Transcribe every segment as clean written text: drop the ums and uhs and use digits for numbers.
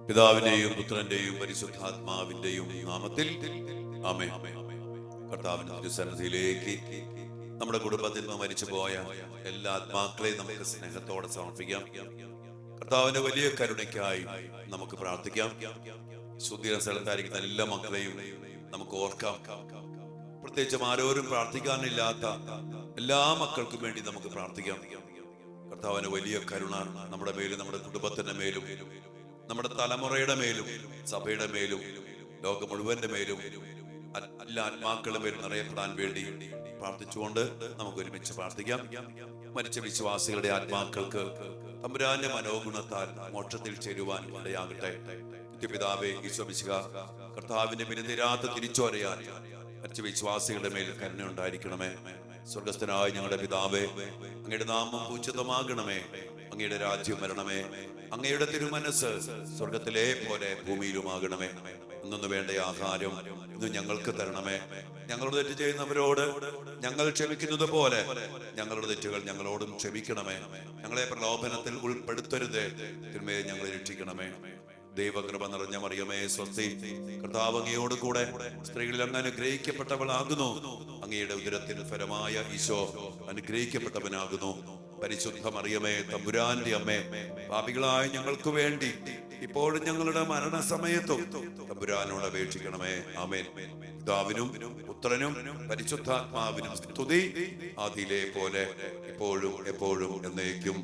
പിതാവിന്റെയും പുത്രന്റെയും പരിശുദ്ധാത്മാവിന്റെയും നാമത്തിൽ ആമേൻ. കർത്താവിന്റെ തിരുസന്നിധിയിലേക്ക് നമ്മുടെ കുടുംബത്തിൽ നിന്ന് മരിച്ചുപോയ എല്ലാ ആത്മാക്കളെയും നമുക്ക് സ്നേഹത്തോടെ സമർപ്പിക്കാം. കർത്താവിന്റെ വലിയ കരുണയ്ക്കായി നമുക്ക് പ്രാർത്ഥിക്കാം. ശുദ്ധീകരണ സ്ഥലത്തായിരിക്കുന്ന എല്ലാ മക്കളെയും നമുക്ക് ഓർക്കാം. പ്രത്യേകിച്ചും ആരോരും പ്രാർത്ഥിക്കാനില്ലാത്ത എല്ലാ മക്കൾക്കും വേണ്ടി നമുക്ക് പ്രാർത്ഥിക്കാം. കർത്താവിന്റെ വലിയ കരുണ നമ്മുടെ മേലും, നമ്മുടെ കുടുംബത്തിന്റെ മേലും, നമ്മുടെ തലമുറയുടെ മേലും, സഭയുടെ മേലും, ലോകം മുഴുവന്റെ മേലും, എല്ലാ ആത്മാക്കളുടെ മേലും നിറയപ്പെടാൻ വേണ്ടി പ്രാർത്ഥിച്ചുകൊണ്ട് നമുക്ക് ഒരുമിച്ച് പ്രാർത്ഥിക്കാം. മരിച്ച വിശ്വാസികളുടെ ആത്മാക്കൾക്ക് തമ്പുരാന്റെ മനോഗുണത്താൽ മോക്ഷത്തിൽ ചേരുവാൻ ഇടയാകട്ടെ. പിതാവേ, ഈശോ മിശിഹാ, കർത്താവിന്റെ വിനതിരാത്ത തിരിച്ചുവരയാൻ മരിച്ച വിശ്വാസികളുടെ മേൽ കരുണ ഉണ്ടായിരിക്കണമേ. സ്വർഗസ്ഥനായ ഞങ്ങളുടെ പിതാവേ, അങ്ങയുടെ നാമം പൂജിതമാകണമേ. അങ്ങയുടെ രാജ്യം വരണമേ. അങ്ങയുടെ തിരുമനസ് സ്വർഗത്തിലെ പോലെ ഭൂമിയിലുമാകണമേ. അന്നു വേണ്ട ആഹാരം ഇന്ന് ഞങ്ങൾക്ക് തരണമേ. ഞങ്ങളോട് തെറ്റ് ചെയ്യുന്നവരോട് ഞങ്ങൾ ക്ഷമിക്കുന്നത് പോലെ ഞങ്ങളുടെ തെറ്റുകൾ ഞങ്ങളോടും ക്ഷമിക്കണമേ. ഞങ്ങളെ പ്രലോഭനത്തിൽ ഉൾപ്പെടുത്തരുതേ, തിന്മയെ ഞങ്ങളെ രക്ഷിക്കണമേ. ദൈവകൃപ നിറഞ്ഞ മറിയമേ, സ്വസ്തി. കർത്താവ് അങ്ങയോട് കൂടെ സ്ത്രീകളിൽ അങ്ങ് അനുഗ്രഹിക്കപ്പെട്ടവളാകുന്നു. അങ്ങയുടെ ഉദരത്തിന് ഫലമായ ഈശോ അനുഗ്രഹിക്കപ്പെട്ടവനാകുന്നു. പരിശുദ്ധ മറിയമേ, തമ്പുരാന്റെ അമ്മേ, പാപികളായ ഞങ്ങൾക്ക് വേണ്ടി ഇപ്പോഴും ഞങ്ങളുടെ മരണസമയത്തും തമ്പുരാനോട് അപേക്ഷിക്കണമേ. ആമേൻ. പിതാവിനും പുത്രനും പരിശുദ്ധാത്മാവിനും സ്തുതി, ആദിയിലെ പോലെ ഇപ്പോഴും എപ്പോഴും എന്നേക്കും.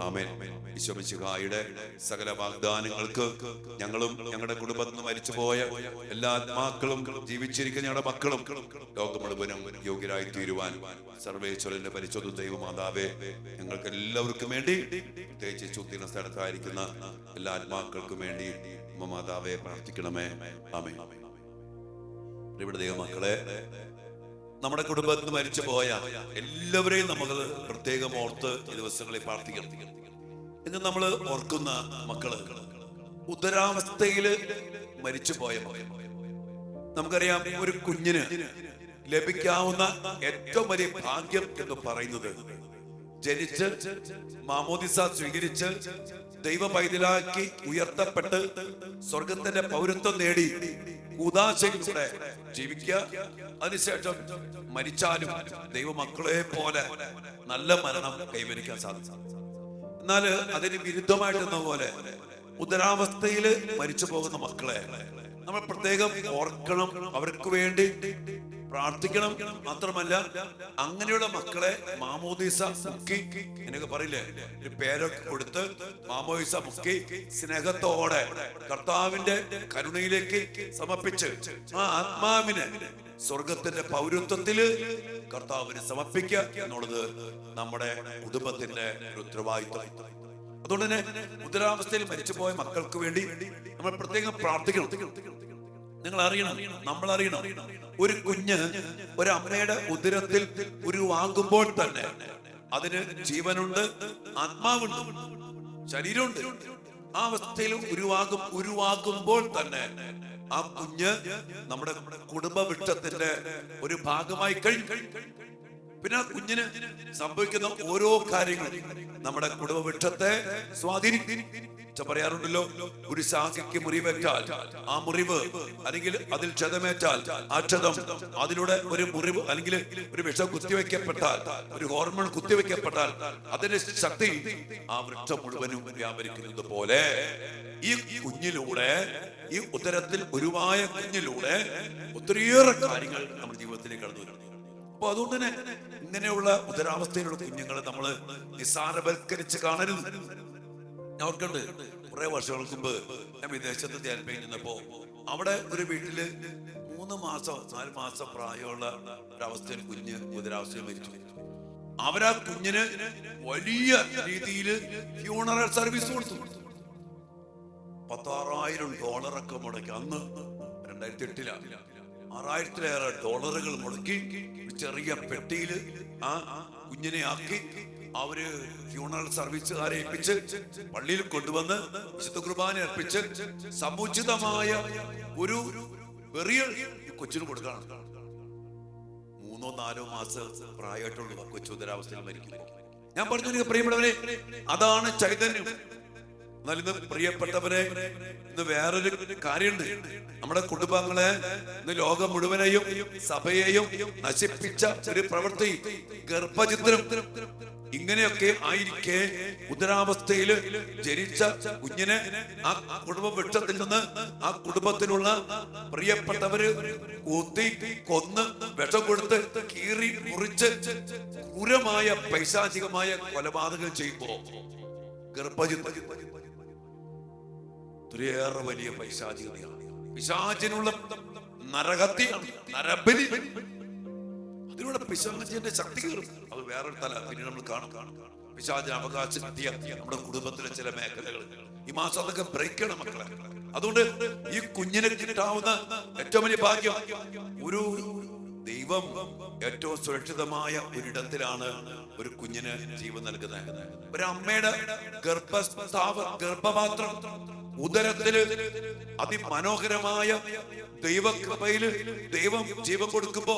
ആമേൻ. ഈശോ മിശിഹായുടെ സകല വാഗ്ദാനങ്ങൾക്ക് ഞങ്ങളും ഞങ്ങളുടെ കുടുംബത്തിൽ നിന്ന് മരിച്ചുപോയ എല്ലാ ആത്മാക്കളും ജീവിച്ചിരിക്കുന്ന ഞങ്ങളുടെ മക്കളും ലോകം മുഴുവനും യോഗ്യരായി തീരുവാൻ സർവേശ്വരന്റെ പരിശുദ്ധ ദൈവമാതാവേ, ഞങ്ങൾക്ക് എല്ലാവർക്കും വേണ്ടി, പ്രത്യേകിച്ച് ശുദ്ധീകരണ സ്ഥലത്തായിരിക്കുന്ന എല്ലാ ആത്മാക്കൾക്കും വേണ്ടി മാതാവെ പ്രാർത്ഥിക്കണമേ. ആമേൻ. ഇവിടെ ദൈവമക്കളെ, നമ്മുടെ കുടുംബത്തിൽ നിന്ന് മരിച്ചു പോയ എല്ലാവരെയും നമ്മൾ പ്രത്യേകം ഓർത്ത് ഈ ദിവസങ്ങളിൽ പ്രാർത്ഥിക്കണം. ഇന്ന് നമ്മൾ ഓർക്കുന്ന മക്കള് ഉദരാവസ്ഥയില് മരിച്ചു പോയ, നമുക്കറിയാം, ഒരു കുഞ്ഞിന് ലഭിക്കാവുന്ന ഏറ്റവും വലിയ ഭാഗ്യം എന്ന് പറയുന്നത് ജനിച്ച് മാമോദിസ സ്വീകരിച്ച് ദൈവ പൈതലാക്കി ഉയർത്തപ്പെട്ട് സ്വർഗത്തിന്റെ പൗരത്വം നേടി കൂദാശയിലൂടെ ജീവിക്കുക. അതിനുശേഷം മരിച്ചാലും ദൈവമക്കളെ പോലെ നല്ല മരണം കൈവരിക്കാൻ സാധിക്കും. എന്നാൽ അതിന് വിരുദ്ധമായിട്ടെന്ന പോലെ ഉദരാവസ്ഥയിൽ മരിച്ചു പോകുന്ന മക്കളെ നമ്മൾ പ്രത്യേകം ഓർക്കണം, അവർക്ക് വേണ്ടി പ്രാർത്ഥിക്കണം. മാത്രമല്ല, അങ്ങനെയുള്ള മക്കളെ മാമോദീസ മുക്കി, എന്നൊക്കെ പറയില്ലേ, ഒരു പേരൊക്കെ കൊടുത്ത് മാമോദീസ മുക്കി സ്നേഹത്തോടെ കർത്താവിന്റെ കരുണയിലേക്ക് സമർപ്പിച്ച് ആ ആത്മാവിനെ സ്വർഗത്തിന്റെ പൗരത്വത്തില് കർത്താവിന് സമർപ്പിക്കുക എന്നുള്ളത് നമ്മുടെ കുടുംബത്തിന്റെ ഒരു ഉത്തരവാദിത്വം. അതുകൊണ്ട് തന്നെ ഉദരാവസ്ഥയിൽ മരിച്ചുപോയ മക്കൾക്ക് വേണ്ടി നമ്മൾ പ്രത്യേകം പ്രാർത്ഥിക്കണം. നിങ്ങൾ അറിയണം, നമ്മൾ അറിയണം, ഒരു കുഞ്ഞ് ഒരമ്മയുടെ ഉദരത്തിൽ ഉരുവാകുമ്പോൾ തന്നെ അതിന് ജീവനുണ്ട്, ആത്മാവുണ്ട്, ശരീരമുണ്ട്. ആ അവസ്ഥയിൽ ഉരുവാകുമ്പോൾ തന്നെ ആ കുഞ്ഞ് നമ്മുടെ കുടുംബ വൃക്ഷത്തിന്റെ ഒരു ഭാഗമായി കഴിഞ്ഞു. പിന്നെ ആ കുഞ്ഞിന് സംഭവിക്കുന്ന ഓരോ കാര്യങ്ങളും നമ്മുടെ കുടുംബ വൃക്ഷത്തെ സ്വാധീനിക്കും. പറയാറുണ്ടല്ലോ, ഒരു ശാഖയ്ക്ക് മുറിവേറ്റാൽ ആ മുറിവ്, അല്ലെങ്കിൽ അതിൽ ക്ഷതമേറ്റാൽ ആ ക്ഷതം, അതിലൂടെ ഒരു മുറിവ് അല്ലെങ്കിൽ ഒരു വിഷം കുത്തിവെക്കപ്പെട്ടാൽ, ഒരു ഹോർമോൺ കുത്തിവെക്കപ്പെട്ടാൽ അതിന്റെ ശക്തി ആ വൃക്ഷം മുഴുവനും വ്യാപരിക്കുന്നത് പോലെ ഈ കുഞ്ഞിലൂടെ, ഈ ഉദരത്തിൽ ഉരുവായ കുഞ്ഞിലൂടെ ഒത്തിരിയേറെ കാര്യങ്ങൾ നമ്മുടെ ജീവിതത്തിലേക്ക് കടന്നു വരുന്നു. അപ്പൊ അതുകൊണ്ട് തന്നെ ഇങ്ങനെയുള്ള ഉദരാവസ്ഥയിലുള്ള കുഞ്ഞുങ്ങളെ നമ്മൾ നിസ്സാരവൽക്കരിച്ച് കാണരുത്. ഞാൻ ഓർക്കണ്ട്, കുറെ വർഷങ്ങൾക്ക് മുമ്പ് ഞാൻ വിദേശത്ത് ധ്യാനം നിന്നപ്പോ അവിടെ ഒരു വീട്ടില് 3 മാസം 4 മാസം പ്രായമുള്ള ഒരവസ്ഥയിൽ കുഞ്ഞ് ഉദരാവസ്ഥയിൽ മരിച്ചു. അവരാ കുഞ്ഞിന് വലിയ രീതിയിൽ ഫ്യൂണറൽ സർവീസ് കൊടുത്തു. $16,000 മുടക്കി. അന്ന് 2008 $6,000 മുടക്കി ചെറിയ പെട്ടിയില് ആ കുഞ്ഞിനെ ആക്കി അവര് ഫ്യൂണറൽ സർവീസുകാരെ ഏൽപ്പിച്ച് പള്ളിയിൽ കൊണ്ടുവന്ന് വിശുദ്ധ കുർബാന അർപ്പിച്ച് സമുചിതമായ ഒരു ബെറിയൽ കൊച്ചിന് കൊടുക്കണം. 3-4 മാസം പ്രായമായിട്ടുള്ള കൊച്ചു ഉദരാവസ്ഥയിൽ മരിക്കുന്നു. ഞാൻ പറഞ്ഞു, പ്രിയപ്പെട്ടവരെ, അതാണ് ചൈതന്യം. എന്നാൽ ഇന്ന് പ്രിയപ്പെട്ടവരെ, ഇന്ന് വേറൊരു കാര്യമുണ്ട്. നമ്മുടെ കുടുംബങ്ങളെ ഇന്ന് ലോകം മുഴുവനെയും സഭയെയും നശിപ്പിച്ച ഒരു പ്രവൃത്തി ഗർഭചിത്രം. ഇങ്ങനെയൊക്കെ ആയിരിക്കെ ഉദരാവസ്ഥയിൽ ജനിച്ച കുഞ്ഞിനെ ആ കുടുംബ വൃക്ഷത്തിൽ നിന്ന് ആ കുടുംബത്തിലുള്ള പ്രിയപ്പെട്ടവര് കുത്തി കൊന്ന് വിഷം കൊടുത്ത് കീറി മുറിച്ച് ക്രൂരമായ പൈശാചികമായ കൊലപാതകം ചെയ്യുമ്പോ ഗർഭചിത്രം ഒത്തിരിയേറെ വലിയ പൈശാചികതയാണ്. പിശാചിനുള്ള നരഹത്യയാണ്, നരബലി. അതിലൂടെ പിശാചിന്റെ ശക്തി കയറും. അത് വേറൊരു തല പിന്നീട് നമ്മൾ കാണും. പിശാചിന് അവകാശം കിട്ടിയ നമ്മുടെ കുടുംബത്തിലെ ചില മേഖലകൾ ഈ മാസം അതൊക്കെ ബ്രേക്ക് ചെയ്യണം മക്കളെ. അതുകൊണ്ട് ഈ കുഞ്ഞിനെ കിട്ടാവുന്ന ഏറ്റവും വലിയ ഭാഗ്യം, ഒരു ദൈവം ഏറ്റവും സുരക്ഷിതമായ ഒരിടത്തിലാണ് ഒരു കുഞ്ഞിന് ജീവൻ നൽകുന്നത്. ഒരു അമ്മയുടെ ഗർഭപാത്രം ഉദരത്തില് അതിമനോഹരമായ ദൈവകൃപയില് ദൈവം ജീവൻ കൊടുക്കുമ്പോ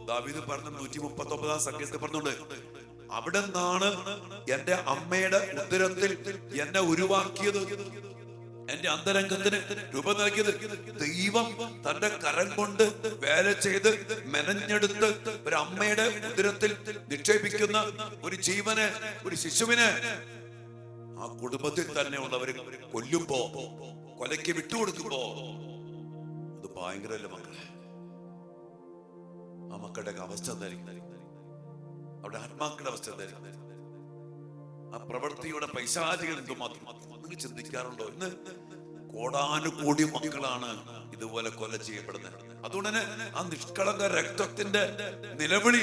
ദാവീദ് പറഞ്ഞ 139 സംഗീതത്തിൽ പറഞ്ഞുണ്ട്, അവിടെ നിന്നാണ് എന്റെ അമ്മയുടെ ഉദരത്തിൽ എന്നെ ഉരുവാക്കിയത്, എന്റെ അന്തരംഗത്തിന് രൂപം നൽകിയത്. ദൈവം തന്റെ കരം കൊണ്ട് വേല ചെയ്ത് മെനഞ്ഞെടുത്ത് ഒരു അമ്മയുടെ ഉദരത്തിൽ നിക്ഷേപിക്കുന്ന ഒരു ജീവനെ, ഒരു ശിശുവിനെ ആ കുടുംബത്തിൽ തന്നെ ഉള്ളവര് കൊല്ലുമ്പോ, കൊലയ്ക്ക് വിട്ടുകൊടുക്കുമ്പോ അത് ഭയങ്കരല്ല മക്കളെ. ആ മക്കളുടെ അവസ്ഥ എന്തായിരിക്കും? അവിടെ ആത്മാക്കളുടെ അവസ്ഥ എന്തായിരിക്കും? ആ പ്രവൃത്തിയുടെ പൈശാചികൾ എന്തുമാത്രം നിങ്ങൾ ചിന്തിക്കാറുണ്ടോ? ഇന്ന് കോടാനുകോടി മക്കളാണ് ഇതുപോലെ കൊല ചെയ്യപ്പെടുന്നത്. അതുകൊണ്ട് തന്നെ ആ നിഷ്കളങ്ക രക്തത്തിന്റെ നിലവിളി,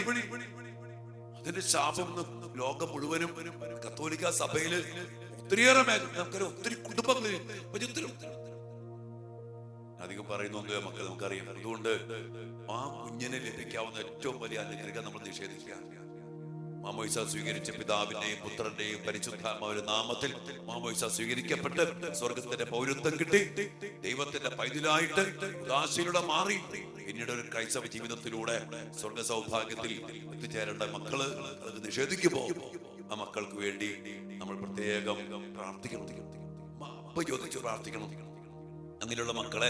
അതിന്റെ ശാപം ലോകം മുഴുവനും കത്തോലിക്ക സഭയില് ഒത്തിരിയേറെ നമുക്കൊരു ഒത്തിരി കുടുംബങ്ങളിൽ അധികം പറയുന്നുണ്ട് മക്കൾ, നമുക്കറിയാം. അതുകൊണ്ട് ആ കുഞ്ഞിനെ ലഭിക്കാവുന്ന ഏറ്റവും വലിയ അനുഗ്രഹം നമ്മൾ നിഷേധിക്കുക. മാമോയിസ സ്വീകരിച്ച പിതാവിന്റെയും പുത്രന്റെയും പരിശുദ്ധാത്മാവിന്റെ നാമത്തിൽ മാമോയിസ സ്വീകരിക്കപ്പെട്ട് സ്വർഗത്തിന്റെ പൗരത്വം കിട്ടി ദൈവത്തിന്റെ പൈതലായിട്ട് ഉദാശയിലൂടെ മാറി പിന്നീട് ഒരു ക്രൈസ്തവ ജീവിതത്തിലൂടെ സ്വർഗ സൗഭാഗ്യത്തിൽ എത്തിച്ചേരേണ്ട മക്കള് അത് നിഷേധിക്കുമ്പോ ആ മക്കൾക്ക് വേണ്ടി നമ്മൾ പ്രത്യേകം പ്രാർത്ഥിക്കണം. മാപ്പ് ചോദിച്ച് പ്രാർത്ഥിക്കണം. അങ്ങനെയുള്ള മക്കളെ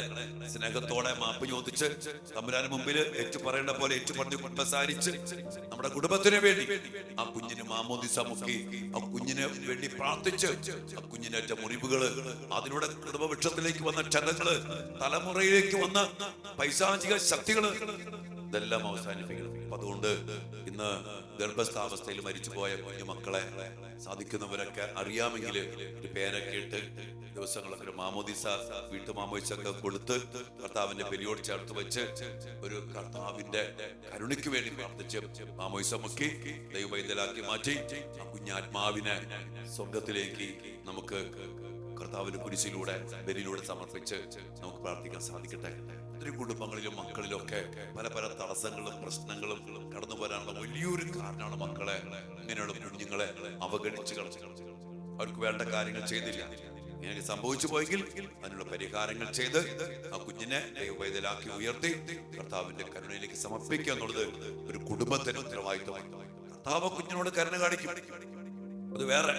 സ്നേഹത്തോടെ മാപ്പ് ചോദിച്ച് തമ്പുരാന് മുമ്പിൽ ഏറ്റുപറയേണ്ട പോലെ ഏറ്റുപറഞ്ഞ് കുമ്പസാരിച്ച് നമ്മുടെ കുടുംബത്തിന് വേണ്ടി ആ കുഞ്ഞിന് മാമോദിസ മുക്കി ആ കുഞ്ഞിന് വേണ്ടി പ്രാർത്ഥിച്ച് ആ കുഞ്ഞിനേറ്റ മുറിവുകള്, അതിലൂടെ കുടുംബവൃക്ഷത്തിലേക്ക് വന്ന ക്ഷതങ്ങള്, തലമുറയിലേക്ക് വന്ന പൈശാചിക ശക്തികള്, ഇതെല്ലാം അവസാനിപ്പിക്കണം. അതുകൊണ്ട് ഇന്ന് ഗർഭസ്ഥാവസ്ഥയിൽ മരിച്ചുപോയ കുഞ്ഞു മക്കളെ സാധിക്കുന്നവരൊക്കെ അറിയാമെങ്കിൽ ഒരു പേനൊക്കെ ഇട്ട് ദിവസങ്ങളൊക്കെ മാമോദിസ വീട്ടുമാമോദിസൊക്കെ കൊടുത്ത് കർത്താവിന്റെ ബലിയോട് ചേർത്ത് വെച്ച് ഒരു കർത്താവിന്റെ കരുണയ്ക്ക് വേണ്ടി പ്രാർത്ഥിച്ച് മാമോദിസ മുക്കി ദൈവവൈദ്യലാക്കി മാറ്റി ആ കുഞ്ഞാത്മാവിനെ സ്വർഗത്തിലേക്ക് നമുക്ക് കർത്താവിന്റെ കുരിശിലൂടെ ബലിയിലൂടെ സമർപ്പിച്ച് നമുക്ക് പ്രാർത്ഥിക്കാൻ സാധിക്കട്ടെ. ഒത്തിരി കുടുംബങ്ങളിലും മക്കളിലും ഒക്കെ പല പല തടസ്സങ്ങളും പ്രശ്നങ്ങളും കടന്നു വരാനുള്ള വലിയൊരു കാരണമാണ് മക്കളെ ഇങ്ങനെയുള്ള കുഞ്ഞുങ്ങളെ അവഗണിച്ച് കളഞ്ഞു. അവർക്ക് വേണ്ട കാര്യങ്ങൾ ചെയ്തില്ല. ഇങ്ങനെ സംഭവിച്ചു പോയെങ്കിൽ അതിനുള്ള പരിഹാരങ്ങൾ ചെയ്ത് ആ കുഞ്ഞിനെ ദൈവവൈദ്യലാക്കി ഉയർത്തി കർത്താവിന്റെ കരുണയിലേക്ക് സമർപ്പിക്കുക എന്നുള്ളത് ഒരു കുടുംബത്തിന് ഉത്തരവാദിത്വമാണ്. കർത്താവ് കുഞ്ഞിനോട് കരുണ കാണിക്കും. അത് വേറെ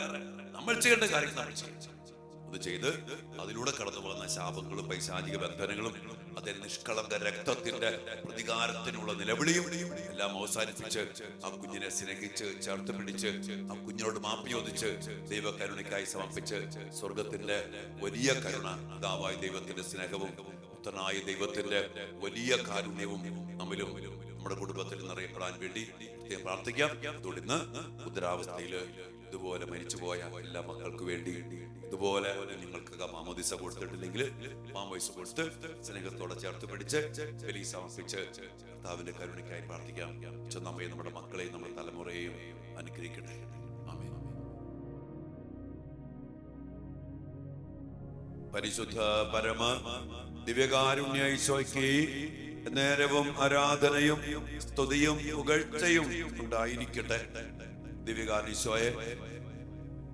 നമ്മൾ ചെയ്യേണ്ട കാര്യം നമ്മൾ ചെയ്യും. അത് ചെയ്ത് അതിലൂടെ കടന്നു പോകുന്ന ശാപങ്ങളും പൈശാചിക ബന്ധനങ്ങളും അതിൽ നിഷ്കളങ്ക രക്തത്തിന്റെ പ്രതികാരത്തിനുള്ള നിലവിളിയും എല്ലാം അവസാനിപ്പിച്ച് ആ കുഞ്ഞിനെ സ്നേഹിച്ച് ചേർത്ത് പിടിച്ച് ആ കുഞ്ഞിനോട് മാപ്പ് ചോദിച്ച് ദൈവകരുണയ്ക്കായി സമർപ്പിച്ച് സ്വർഗത്തിന്റെ വലിയ കരുണ, പിതാവായ ദൈവത്തിന്റെ സ്നേഹവും പുത്രനായ ദൈവത്തിന്റെ വലിയ കാരുണ്യവും നമ്മിലും നമ്മുടെ കുടുംബത്തിൽ നിറയപ്പെടാൻ വേണ്ടി പ്രാർത്ഥിക്കാം. അതുകൊണ്ട് ഇന്ന് ഉദരാവസ്ഥയില് ഇതുപോലെ മരിച്ചുപോയ എല്ലാ മക്കൾക്ക് വേണ്ടി ഇതുപോലെ നിങ്ങൾക്ക് മാമോദിസ കൊടുത്തിട്ടില്ലെങ്കിൽ മാമോദിസ കൊടുത്ത് സ്നേഹത്തോടെ ചേർത്ത് പിടിച്ച് ബലി സമർപ്പിച്ച് കർത്താവിന്റെ കരുണയ്ക്കായി പ്രാർത്ഥിക്കാം. നമ്മെ നമ്മുടെ മക്കളെയും നമ്മുടെ തലമുറയെയും അനുഗ്രഹിക്കട്ടെ. ആമേൻ. പരിശുദ്ധ പരമ ദിവ്യകാരുണ്യ ഈശോയ്ക്ക് നേരവും ആരാധനയും സ്തുതിയും പുകഴ്ചയും ഉണ്ടായിരിക്കട്ടെ. ദിവ്യകാരുണ്യ ഈശോയെ,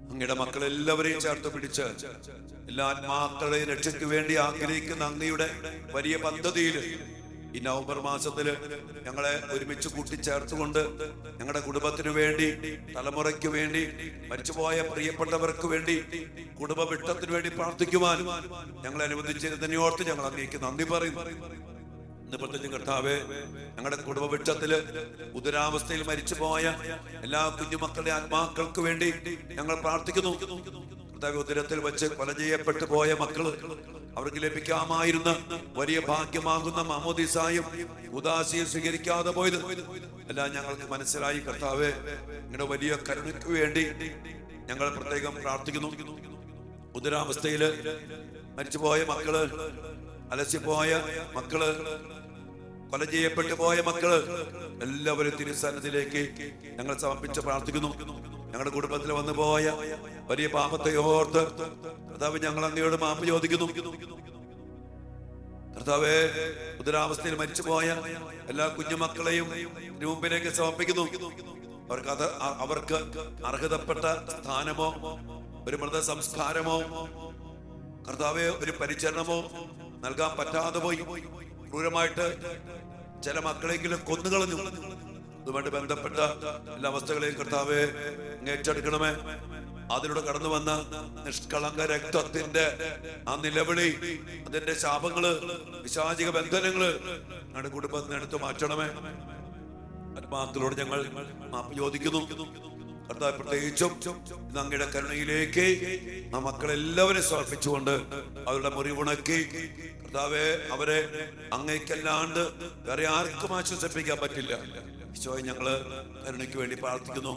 അങ്ങയുടെ മക്കളെല്ലാവരെയും ചേർത്ത് പിടിച്ച് എല്ലാ ആത്മാക്കളെയും രക്ഷയ്ക്ക് വേണ്ടി ആഗ്രഹിക്കുന്ന അങ്ങയുടെ വലിയ പദ്ധതിയിൽ ഈ നവംബർ മാസത്തില് ഞങ്ങളെ ഒരുമിച്ച് കൂട്ടിച്ചേർത്തുകൊണ്ട് ഞങ്ങളുടെ കുടുംബത്തിനു വേണ്ടി, തലമുറയ്ക്ക് വേണ്ടി, മരിച്ചുപോയ പ്രിയപ്പെട്ടവർക്ക് വേണ്ടി, കുടുംബ വിട്ടത്തിന് വേണ്ടി പ്രാർത്ഥിക്കുവാൻ ഞങ്ങളെ അനുവദിച്ചിരുന്നതിനെ ഓർത്ത് ഞങ്ങൾ അങ്ങേക്ക് നന്ദി പറയുന്നു. ഇന്ന് പ്രത്യേകിച്ച് കർത്താവേ, ഞങ്ങളുടെ കുടുംബവൃക്ഷത്തില് ഉദരാവസ്ഥയിൽ മരിച്ചുപോയ എല്ലാ കുഞ്ഞുമക്കളുടെ ആത്മാക്കൾക്ക് വേണ്ടി ഞങ്ങൾ പ്രാർത്ഥിക്കുന്നു. കർത്താവേ, ഉദരത്തിൽ വെച്ച് കൊല ചെയ്യപ്പെട്ടു പോയ മക്കള്, അവർക്ക് ലഭിക്കാമായിരുന്ന വലിയ ഭാഗ്യമാകുന്ന മാമോദീസായും ഉദാസിയും സ്വീകരിക്കാതെ പോയത് എല്ലാം ഞങ്ങൾക്ക് മനസ്സിലായി. കർത്താവേ, നിങ്ങളുടെ വലിയ കരുണയ്ക്ക് വേണ്ടി ഞങ്ങൾ പ്രത്യേകം പ്രാർത്ഥിക്കുന്നു. ഉദരാവസ്ഥയില് മരിച്ചുപോയ മക്കള്, അലസിപ്പോയ മക്കള്, കൊല ചെയ്യപ്പെട്ടു പോയ മക്കള് എല്ലാവരും തിരുസന്നിധിയിലേക്ക് ഞങ്ങൾ സമർപ്പിച്ച് പ്രാർത്ഥിക്കുന്നു. ഞങ്ങളുടെ കുടുംബത്തിൽ വന്നു പോയ വലിയ പാപത്തെ ഓർത്ത് കർത്താവ് ഞങ്ങൾ അങ്ങയോട് മാപ്പ് ചോദിക്കുന്നു. കർത്താവേ, ഉദരാവസ്ഥയിൽ മരിച്ചുപോയ എല്ലാ കുഞ്ഞുമക്കളെയും മുമ്പിലേക്ക് സമർപ്പിക്കുന്നു. അവർക്ക് അർഹതപ്പെട്ട സ്ഥാനമോ ഒരു മൃതസംസ്കാരമോ കർത്താവേ ഒരു പരിചരണമോ നൽകാൻ പറ്റാതെ പോയി. ക്രൂരമായിട്ട് ചില മക്കളെങ്കിലും കൊന്നുകളഞ്ഞു. അതുമായിട്ട് ബന്ധപ്പെട്ട എല്ലാ അവസ്ഥകളെയും കർത്താവേ ഏറ്റെടുക്കണമേ. അതിലൂടെ കടന്നു വന്ന നിഷ്കളങ്ക രക്തത്തിന്റെ ആ നിലവിളി, അതിന്റെ ശാപങ്ങള്, പിശാചിക ബന്ധനങ്ങള് ഞങ്ങളുടെ കുടുംബത്തിന് എടുത്തു മാറ്റണമേ. ആത്മാക്കളോട് ഞങ്ങൾ മാപ്പ് ചോദിക്കുന്നു. കർത്താവ്, പ്രത്യേകിച്ചും ഇന്ന് അങ്ങയുടെ കരുണയിലേക്ക് ആ മക്കളെല്ലാവരും സമർപ്പിച്ചുകൊണ്ട് അവരുടെ മുറിവുണക്കി കർത്താവെ, അവരെ അങ്ങേക്കല്ലാണ്ട് വേറെ ആർക്കും ആശ്വസിപ്പിക്കാൻ പറ്റില്ല. ഈശോയെ, ഞങ്ങള് കരുണയ്ക്ക് വേണ്ടി പ്രാർത്ഥിക്കുന്നു.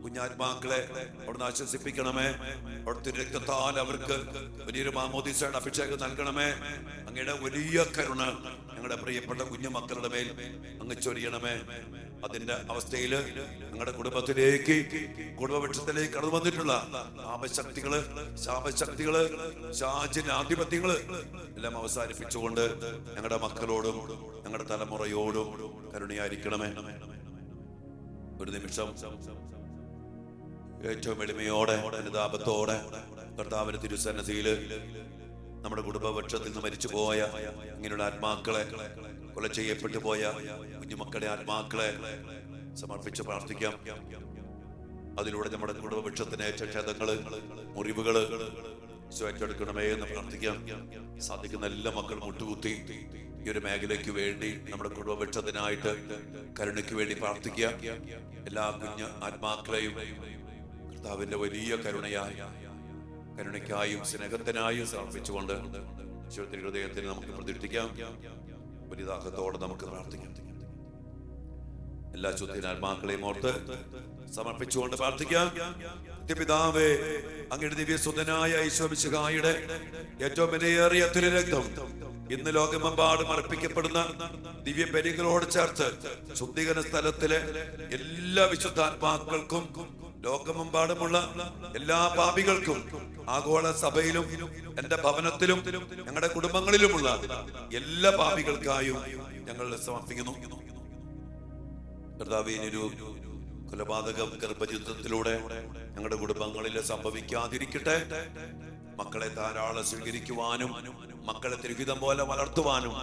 കുഞ്ഞാത്മാക്കളെ അവിടുന്ന് ആശ്വസിപ്പിക്കണമേ. അവിടുത്തെ രക്തത്താൽ അവർക്ക് വലിയൊരു മാമോദീസയുടെ അഭിഷേകം നൽകണമേ. അങ്ങയുടെ വലിയ കരുണ ഞങ്ങളുടെ പ്രിയപ്പെട്ട കുഞ്ഞുമക്കളുടെ മേൽ അങ്ങ് ചൊരിയണമേ. അതിന്റെ അവസ്ഥയില് ഞങ്ങളുടെ കുടുംബത്തിലേക്ക്, കുടുംബവൃക്ഷത്തിലേക്ക് കടന്നു വന്നിട്ടുള്ള ശാപശക്തികള്, ആധിപത്യങ്ങള് എല്ലാം അവസാനിപ്പിച്ചുകൊണ്ട് ഞങ്ങളുടെ മക്കളോടും ഞങ്ങളുടെ തലമുറയോടും കരുണയായിരിക്കണമേ. ഒരു നിമിഷം ഏറ്റവും എളിമയോടെ, അനുതാപത്തോടെ കർത്താവിന്റെ തിരുസന്നിധിയില് നമ്മുടെ കുടുംബവൃക്ഷത്തിൽ നിന്ന് മരിച്ചുപോയ ഇങ്ങനെയുള്ള ആത്മാക്കളെ, കൊല ചെയ്യപ്പെട്ടു പോയ കുഞ്ഞുമക്കളുടെ ആത്മാക്കളെ സമർപ്പിച്ച് പ്രാർത്ഥിക്കാം. അതിലൂടെ നമ്മുടെ കുടുംബവൃക്ഷത്തിന് ക്ഷതങ്ങള്, മുറിവുകള് ഏറ്റെടുക്കണമേ എന്ന് പ്രാർത്ഥിക്കാം. സാധിക്കുന്ന എല്ലാ മക്കളും മുട്ടുകുത്തി ഈ ഒരു മേഖലയ്ക്ക് വേണ്ടി, നമ്മുടെ കുടുംബവൃക്ഷത്തിനായിട്ട് കരുണയ്ക്ക് വേണ്ടി പ്രാർത്ഥിക്കാം. എല്ലാ കുഞ്ഞു ആത്മാക്കളെയും കർത്താവിന്റെ വലിയ കരുണയ്ക്കായും സ്നേഹത്തിനായും സമർപ്പിച്ചുകൊണ്ട് ഹൃദയത്തിന് നമുക്ക് പ്രതിഷ്ഠിക്കാം. വലിയ ദാഹത്തോടെ നമുക്ക് പ്രാർത്ഥിക്കാം. എല്ലാ ശുദ്ധീനാത്മാക്കളെയും ഓർത്ത് സമർപ്പിച്ചുകൊണ്ട് പ്രാർത്ഥിക്കാം. പിതാവേ, അങ്ങയുടെ ദിവ്യസുതനായ ഈശോമിശിഹായുടെ ഏറ്റവും വിലയേറിയ തിരുരക്തം ഇന്ന് ലോകമെമ്പാടും അർപ്പിക്കപ്പെടുന്ന ദിവ്യ ബലികളോട് ചേർത്ത് ശുദ്ധീകരണ സ്ഥലത്തിലെ എല്ലാ വിശുദ്ധാത്മാക്കൾക്കും, ലോകമെമ്പാടുമുള്ള എല്ലാ പാപികൾക്കും, ആഗോള സഭയിലും എന്റെ ഭവനത്തിലും ഞങ്ങളുടെ കുടുംബങ്ങളിലുമുള്ള എല്ലാ പാപികൾക്കായും ഞങ്ങൾ സമർപ്പിക്കുന്നു. കർത്താവിനൊരു കൊലപാതകം ഗർഭചിത്രത്തിലൂടെ ഞങ്ങളുടെ കുടുംബങ്ങളിൽ സംഭവിക്കാതിരിക്കട്ടെ. മക്കളെ ധാരാളം സ്വീകരിക്കുവാനും മക്കളെ തിരുഹിതം പോലെ വളർത്തുവാനും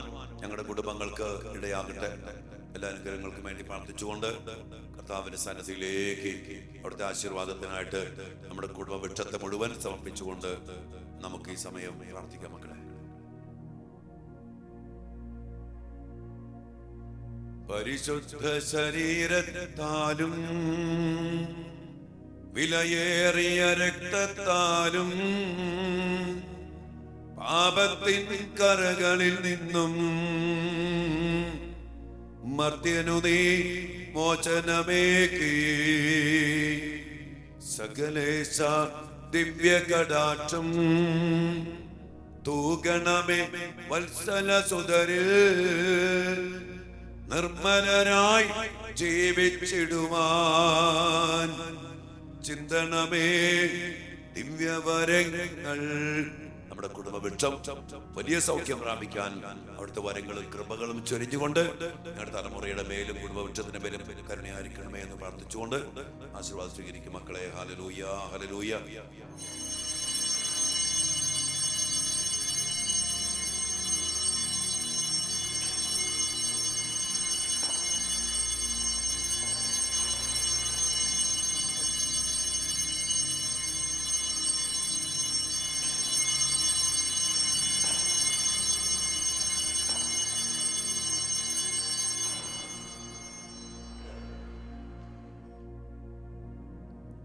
ഞങ്ങളുടെ കുടുംബങ്ങൾക്ക് ഇടയാകട്ടെ. എല്ലാ അനുഗ്രഹങ്ങൾക്കും വേണ്ടി പ്രാർത്ഥിച്ചുകൊണ്ട് കർത്താവിന്റെ സന്നിധിയിലേക്ക് അവിടുത്തെ ആശീർവാദത്തിനായിട്ട് നമ്മുടെ കുടുംബവൃക്ഷത്തെ മുഴുവൻ സമർപ്പിച്ചുകൊണ്ട് നമുക്ക് ഈ സമയം പ്രാർത്ഥിക്കാം. മക്കളെ, പരിശുദ്ധ ശരീരത്താലും വിലയേറിയ രക്തത്താലും പാപത്തിൻ കരകളിൽ നിന്നും മർത്യനു നീ മോചനമേകി സകലേശ ദിവ്യ കടാക്ഷം തൂകണമേ വത്സല സുതരിൽ നിർമ്മലരായി ജീവിച്ചിടുവാൻ ചിന്തണമേ ദിവ്യവരങ്ങൾ. നമ്മുടെ കുടുംബവൃക്ഷം വലിയ സൗഖ്യം പ്രാപിക്കാൻ അവിടുത്തെ വരങ്ങളും കൃപകളും ചൊരിഞ്ഞുകൊണ്ട് ഞങ്ങളുടെ തലമുറയുടെ മേലും കുടുംബവൃക്ഷത്തിന്റെ മേലും കരുണയായിരിക്കണമേ എന്ന് പ്രാർത്ഥിച്ചുകൊണ്ട് ആശീർവാദം സ്വീകരിക്കും. മക്കളെ, ഹല്ലേലൂയ, ഹല്ലേലൂയ.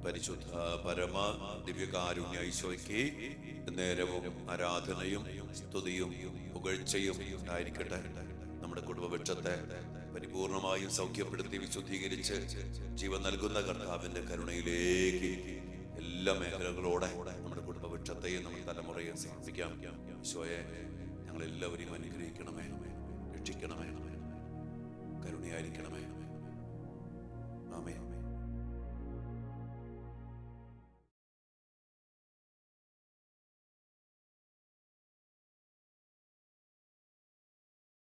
പരിശുദ്ധ പരമ ദിവ്യകാരുണ്യ ഈശോയ്ക്ക് നേരവും ആരാധനയും സ്തുതിയും പുകഴ്ചയും ഉണ്ടായിരിക്കട്ടെ. നമ്മുടെ കുടുംബവൃക്ഷത്തെ പരിപൂർണമായും സൗഖ്യപ്പെടുത്തി വിശുദ്ധീകരിച്ച് ജീവൻ നൽകുന്ന കർത്താവിന്റെ കരുണയിലേക്ക് എല്ലാ മേഖലകളോടെ നമ്മുടെ കുടുംബവൃക്ഷത്തെയും നമ്മുടെ തലമുറയെ സമർപ്പിക്കാം. ഈശോയെ, ഞങ്ങളെല്ലാവരെയും അനുഗ്രഹിക്കണമേ, രക്ഷിക്കണമേ, കരുണയായിരിക്കണമേ.